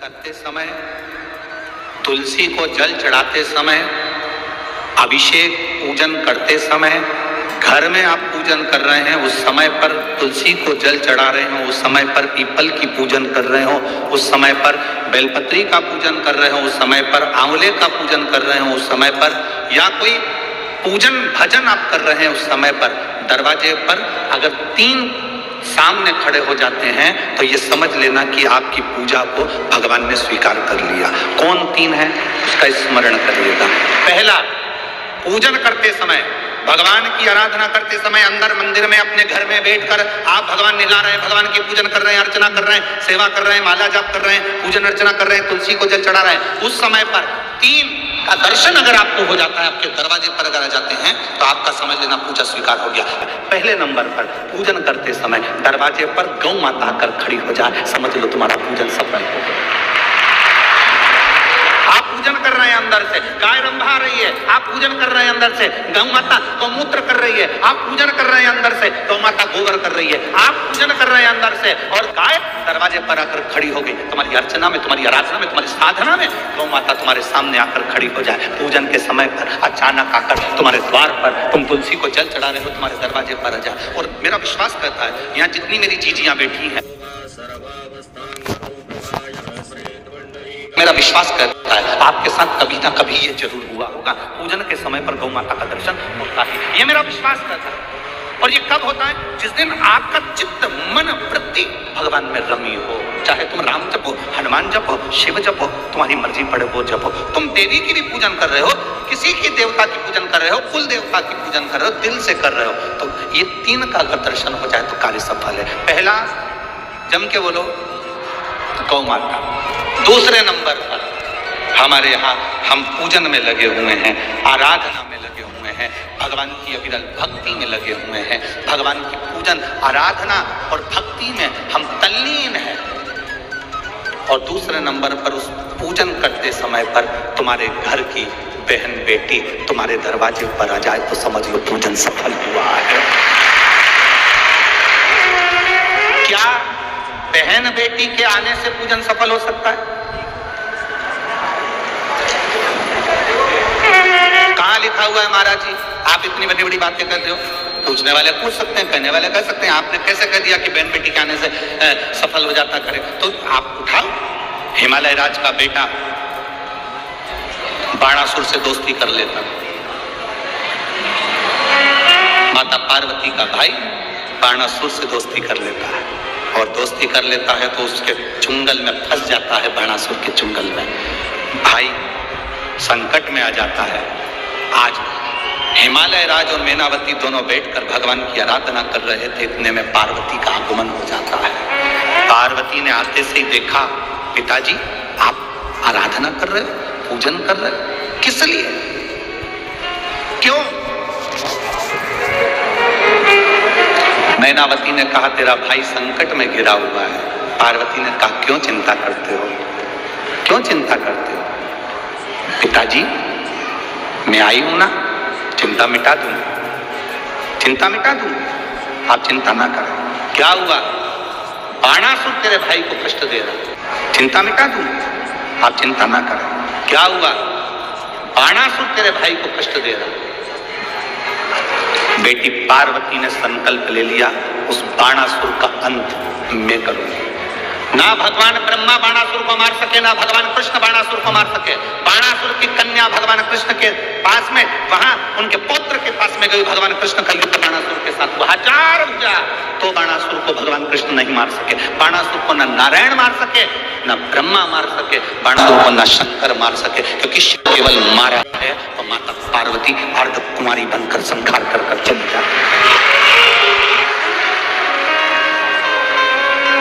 करते समय, तुलसी को जल चढ़ाते समय, अभिषेक पूजन करते समय, घर में आप पूजन कर रहे हैं उस समय पर तुलसी को जल चढ़ा रहे हो, उस समय पर पीपल की पूजन कर रहे हो, उस समय पर बेलपत्री का पूजन कर रहे हो, उस समय पर आंवले का पूजन कर रहे हो, उस समय पर या कोई पूजन भजन आप कर रहे हैं, उस समय पर दरवाजे पर अगर 3 सामने खड़े हो जाते हैं तो ये समझ लेना कि आपकी पूजा को भगवान ने स्वीकार कर लिया। कौन 3 है उसका स्मरण करिएगा। पहला, पूजन करते समय, भगवान की आराधना करते समय अंदर मंदिर में अपने घर में बैठकर आप भगवान निला रहे हैं, भगवान की पूजन कर रहे हैं, अर्चना कर रहे हैं, सेवा कर रहे हैं, माला जाप कर रहे हैं, पूजन अर्चना कर रहे हैं, तुलसी को जल चढ़ा रहे हैं, उस समय पर 3 का दर्शन अगर आपको हो जाता है, आपके दरवाजे पर अगर आ जाते हैं तो आपका समझ लेना पूजा स्वीकार हो गया। पहले नंबर पर पूजन करते समय दरवाजे पर गौ माता आकर खड़ी हो जाए, समझ लो तुम्हारा पूजन सफल हो गया। आप पूजन कर रहे हैं अंदर से, गाय रंभा रही है, आप पूजन कर रहे हैं अंदर से, गौ माता गौमूत्र कर रही है, आप पूजन कर रहे हैं अंदर से, गौ माता गोबर कर रही है, आप पूजन कर रहे हैं अंदर से, और गाय दरवाजे पर आकर खड़ी हो गई। तुम्हारी अर्चना में, तुम्हारी आराधना में, तुम्हारी साधना में गौ माता तुम्हारे सामने आकर खड़ी हो जाए। पूजन के समय पर अचानक आकर तुम्हारे द्वार पर तुम तुलसी को जल चढ़ा रहे हो, तुम्हारे दरवाजे पर आ जाए। और मेरा विश्वास करता है यहाँ जितनी मेरी जीजियां बैठी हैं, मेरा विश्वास करता है आपके साथ कभी ना कभी ये जरूर हुआ होगा, पूजन के समय पर गौ माता का दर्शन होता है। ये मेरा विश्वास करता है। और ये कब होता है? जिस दिन आपका चित्त मन वृत्ति भगवान में रमी हो, चाहे तुम राम जपो, हनुमान जपो, शिव जपो, तुम्हारी मर्जी पड़े वो जपो, तुम देवी की भी पूजन कर रहे हो, किसी की देवता की पूजन कर रहे हो, कुल देवता की पूजन कर रहे हो, दिल से कर रहे हो, तो ये 3 का अगर दर्शन हो जाए तो कार्य सफल है। पहला, जम के बोलो गौ माता। दूसरे नंबर पर हमारे यहाँ हम पूजन में लगे हुए हैं, आराधना में लगे हुए हैं, भगवान की अविरल भक्ति में लगे हुए हैं, भगवान की पूजन आराधना और भक्ति में हम तल्लीन हैं। और दूसरे नंबर पर उस पूजन करते समय पर तुम्हारे घर की बहन बेटी तुम्हारे दरवाजे पर आ जाए तो समझ लो पूजन सफल हुआ है। क्या बहन बेटी के आने से पूजन सफल हो सकता है? कहाँ लिखा हुआ है महाराज जी? आप इतनी बड़ी बड़ी बातें करते हो। पूछने वाले पूछ सकते हैं, कहने वाले कह सकते हैं, आपने कैसे कह दिया कि बहन बेटी के आने से सफल हो जाता करे? तो आप उठाओ, हिमालय राज का बेटा बाणासुर से दोस्ती कर लेता, माता पार्वती का भाई बाणासुर से दोस्ती कर लेता है, और दोस्ती कर लेता है तो उसके चुंगल में फंस जाता है, बाणासुर के चुंगल में भाई संकट में आ जाता है। आज हिमालय राज और मैनावती दोनों बैठकर भगवान की आराधना कर रहे थे, इतने में पार्वती का आगमन हो जाता है। पार्वती ने आते से ही देखा, पिताजी आप आराधना कर रहे हो, पूजन कर रहे हो, किस लिए, क्यों? मैनावती ने कहा तेरा भाई संकट में घिरा हुआ है। पार्वती ने कहा क्यों चिंता करते हो, क्यों चिंता करते हो? पिताजी मैं आई हूं ना, चिंता मिटा दूंगा, चिंता मिटा दूंगा, आप चिंता ना करें। क्या हुआ? बाणासुर तेरे भाई को कष्ट दे रहा, चिंता मिटा दूंगा, आप चिंता ना करें। क्या हुआ? बाणासुर तेरे भाई को कष्ट दे रहा। बेटी पार्वती ने संकल्प ले लिया, उस बाणासुर का अंत मैं करूंगी। ना भगवान ब्रह्मा बाणासुर को मार सके, ना भगवान कृष्ण बाणासुर को मार सके। बाणासुर की कन्या भगवान कृष्ण के पास में, वहां उनके पुत्र के पास में गई भगवान कृष्ण का युद्ध बाणासुर के साथ, वो 1000 हुआ तो बाणासुर को भगवान कृष्ण नहीं मार सके। बाणासुर को न नारायण मार सके, न ब्रह्मा मार सके, बाणासुर को न शंकर मार सके, क्योंकि शिव केवल मारा है तो माता पार्वती अर्ध कुमारी बनकर संहार कर चली जाती।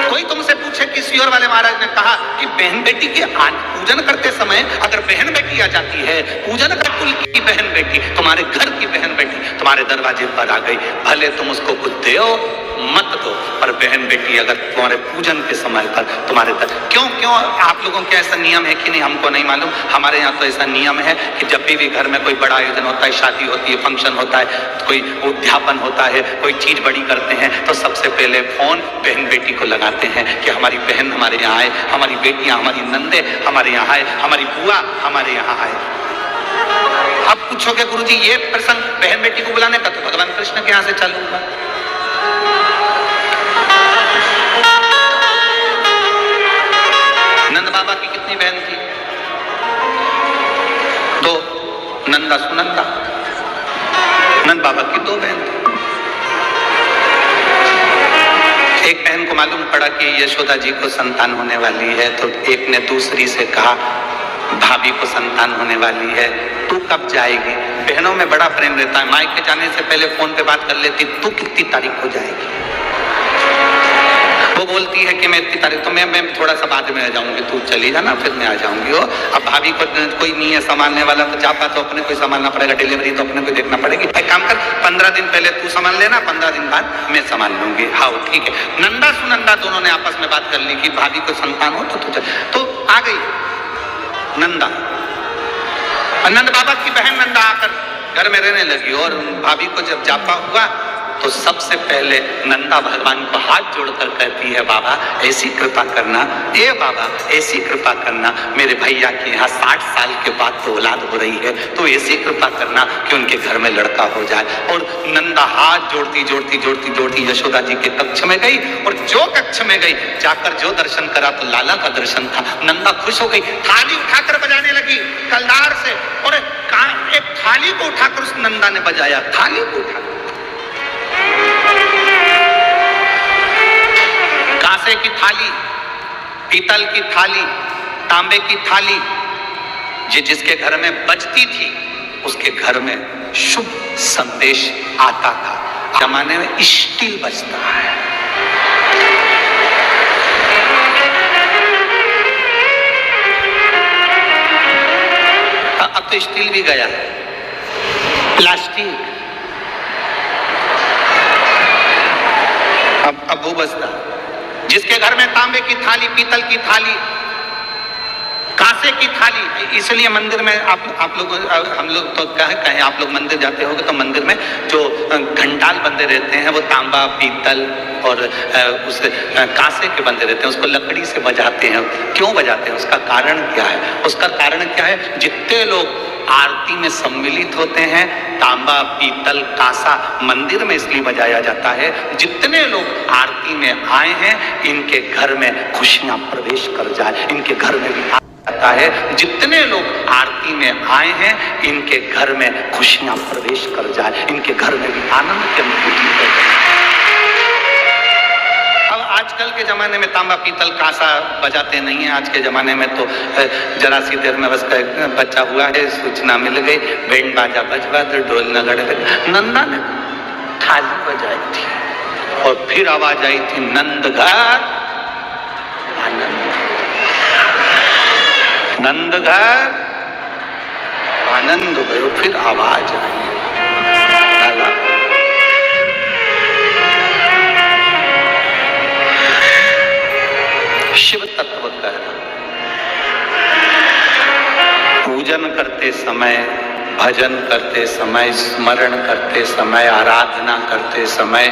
कोई तुमसे पूछे कि ईश्वर वाले महाराज ने कहा कि बहन बेटी के पूजन करते समय अगर बहन बेटी आ जाती है, पूजन कर कुल की बहन बेटी, तुम्हारे घर की बहन बेटी तुम्हारे दरवाजे पर आ गई, भले तुम उसको कुछ दो मत दो, पर बहन बेटी अगर तुम्हारे पूजन के समय पर तुम्हारे क्यों क्यों आप लोगों के ऐसा नियम है कि नहीं हमको नहीं मालूम, हमारे यहाँ तो ऐसा नियम है कि जब भी घर में कोई बड़ा आयोजन होता है, शादी होती है, फंक्शन होता है, कोई उद्यापन होता है, कोई चीज बड़ी करते हैं, तो सबसे पहले फोन बहन बेटी को लगाते हैं कि हमारी बहन हमारे यहाँ आए, हमारी बेटियां, हमारी नंदे हमारे यहाँ आए, हमारी बुआ हमारे यहाँ आए। अब पूछोगे गुरुजी ये प्रसंग बहन बेटी को बुलाने का तो भगवान कृष्ण के यहाँ से चालू हुआ। नंद बाबा की कितनी बहन थी? 2, नंदा सुनंदा। नंद बाबा की 2 बहन थी। एक बहन को मालूम पड़ा कि यशोदा जी को संतान होने वाली है, तो एक ने दूसरी से कहा भाभी को संतान होने वाली है, तू कब जाएगी? बहनों में बड़ा प्रेम रहता है, मायके जाने से पहले फोन पे बात कर लेती, तू कितनी तारीख को जाएगी? वो बोलती है कि मैं इतनी तारीख, तो मैं थोड़ा सा बाद में आ जाऊंगी, तू चली जाना फिर मैं आ जाऊंगी। अब भाभी को कोई नहीं है संभालने वाला, तो जापा तो अपने को संभालना पड़ेगा, डिलीवरी तो अपने को देखना पड़ेगी। एक काम कर, 15 दिन पहले तू संभाल लेना, 15 दिन बाद मैं संभाल लूंगी। हाँ ठीक है। नंदा सुनंदा दोनों ने आपस में बात कर ली कि भाभी को संतान हो तो आ गई नंदा। नंद बाबा की बहन नंदा आकर घर में रहने लगी, और भाभी को जब जापा हुआ तो सबसे पहले नंदा भगवान को हाथ जोड़कर कहती है, बाबा ऐसी कृपा करना, ए बाबा ऐसी कृपा करना, मेरे भैया के यहाँ 60 साल के बाद तो औलाद हो रही है, तो ऐसी कृपा करना कि उनके घर में लड़का हो जाए। और नंदा हाथ जोड़ती जोड़ती जोड़ती जोड़ती यशोदा जी के कक्ष में गई, और जो कक्ष में गई जाकर जो दर्शन करा तो लाला का दर्शन था। नंदा खुश हो गई, थाली उठाकर बजाने लगी कलदार से, और एक थाली को उठाकर उस नंदा ने बजाया, थाली को उठाकर। कांसे की थाली, पीतल की थाली, तांबे की थाली, जिसके घर में बजती थी उसके घर में शुभ संदेश आता था। जमाने में स्टील बजता है। अब तो स्टील भी गया, प्लास्टिक, अब वो बजता। जिसके घर में तांबे की थाली, पीतल की थाली, कांसे की थाली, इसलिए मंदिर में आप लोग, हम लोग तो कहें आप लोग मंदिर जाते होंगे तो मंदिर में जो घंटाल बंदे रहते हैं वो तांबा, पीतल और उस कांसे के बंदे रहते हैं, उसको लकड़ी से बजाते हैं। क्यों बजाते हैं? उसका कारण क्या है? उसका कारण क्या है? जितने लोग आरती में सम्मिलित होते हैं, तांबा, पीतल, कांसा मंदिर में इसलिए बजाया जाता है, जितने लोग आरती में आए हैं इनके घर में खुशियां प्रवेश कर जाए, इनके घर में भी जाता है। जितने लोग आरती में आए हैं इनके घर में खुशियां प्रवेश कर जाए, इनके घर में भी आनंद की अनुभूति हो जाए। अब आजकल के जमाने में तांबा, पीतल, कांसा बजाते नहीं है। आज के जमाने में तो जरा सी देर में बस बच्चा हुआ है, सूचना मिल गई, बैंड बाजा बजवा दो, ढोल नगाड़े बजे। नंदा ने थाली बजाई थी और फिर आवाज आई थी, नंद घर आनंद, नंद घर आनंद भयो। फिर आवाज आई, शिव तत्व कह रहा। पूजन करते समय, भजन करते समय, स्मरण करते समय, आराधना करते समय,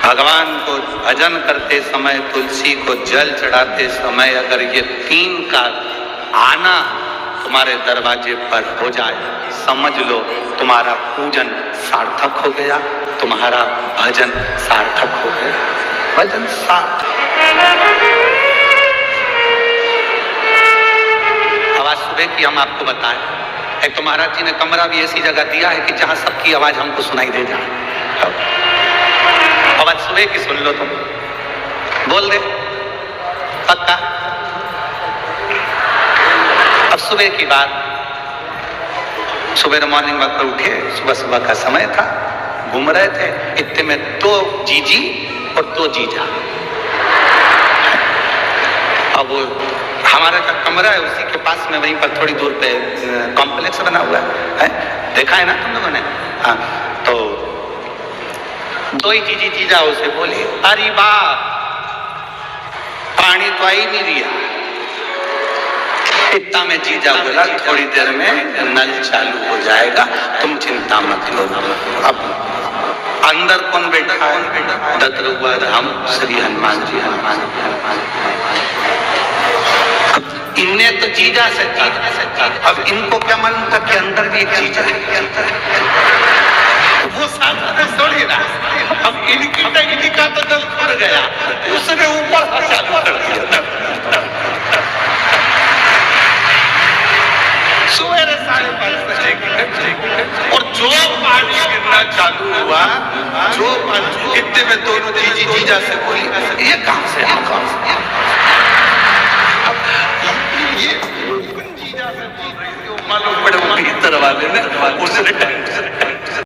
भगवान को भजन करते समय, तुलसी को जल चढ़ाते समय अगर ये 3 का आना तुम्हारे दरवाजे पर हो जाए, समझ लो तुम्हारा पूजन सार्थक हो गया, तुम्हारा भजन सार्थक हो गया। भजन सार्थक। आवाज सुबह की हम आपको बताएं, एक तो महाराज जी ने कमरा भी ऐसी जगह दिया है कि जहां सबकी आवाज हमको सुनाई दे जाए। आवाज सुबह की सुन लो, तुम बोल दे पक्का। अब सुबह की बात, सुबह मॉर्निंग वॉक पर उठे, सुबह सुबह का समय था, घूम रहे थे, इतने में 2 जीजी और 2 जीजा। अब वो हमारा जो कमरा है उसी के पास में, वहीं पर थोड़ी दूर पे कॉम्प्लेक्स बना हुआ है, देखा है ना तुम लोगों ने? हाँ, तो 2 ही जीजी जीजा उसे बोले, अरे बाप पानी तो आ ही नहीं रिया। इतना में जीजा बोला थोड़ी देर में नल चालू हो जाएगा, तुम चिंता मत लो। अब अंदर कौन बैठा है? दत्तरुआ राम श्री हनुमान जी। इनने तो जीजा से की, अब इनको क्या मालूम था कि अंदर भी एक जीजा है। वो साथ में थोड़ी ना, अब इनकी टंकी का तो जल खुल गया, उसने ऊपर चालू कर दिया। सवेरे 5:30 बजे और जो पानी गिरना चालू हुआ, जो इतने में दोनों जीजा से बोली ये कहां से ये जीजा से बोल रही थी, मालूम पड़े भीतर वाले ने उसने